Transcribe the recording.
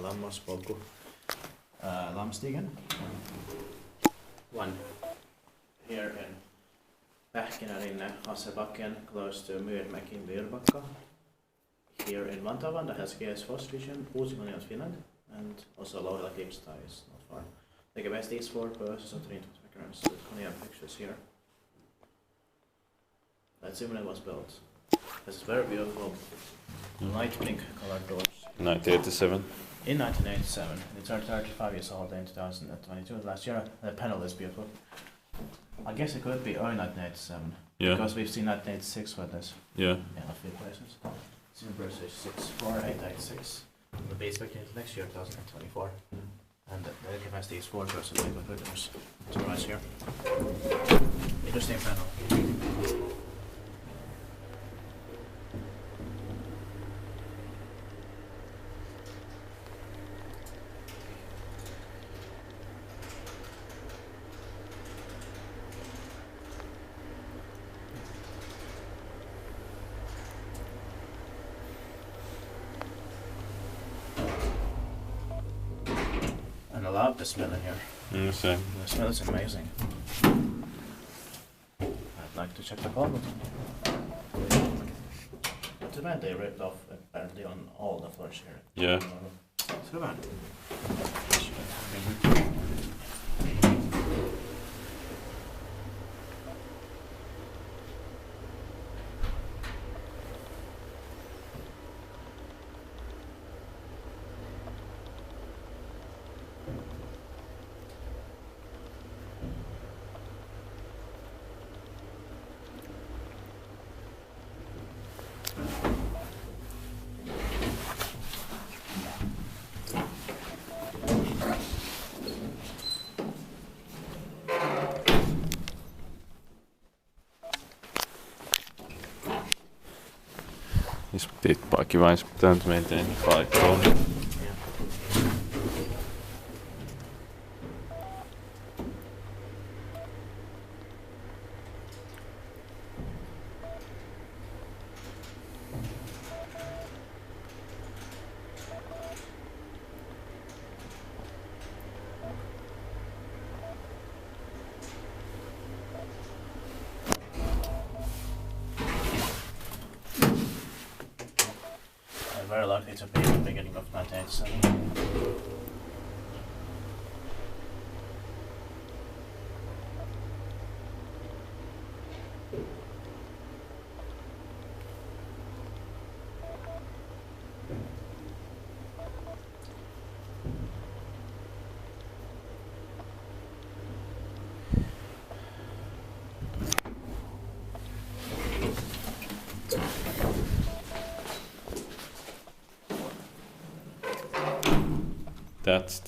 Lammaspolku, Lamstigen. One here in Pähkinärinne, Hassebacken, close to Myyrmäki, Myrbacka. Here in Vantaa, that has GS region, Uusimaa, Finland, and also Lohela Kimstad is not far. Like best these four persons of the internet with Kone pictures here. That similar was built. This is very beautiful light pink colored doors. 1987. In 1987, it turned 35 years old in 2022 last year. The panel is beautiful. I guess it could be early 1987. Yeah. Because we've seen 1986 with this. Yeah. In a few places. Super 64886. The base expected next year, 2024. And the capacity is 4 persons. To rise here. Interesting panel. And I love the smell in here. Same. The smell is amazing. I'd like to check the closet. But too bad they ripped off apparently on all the floors here. Yeah. Too bad. This bit paikka don't maintain paikkaa. Very likely to be the beginning of 1987. That's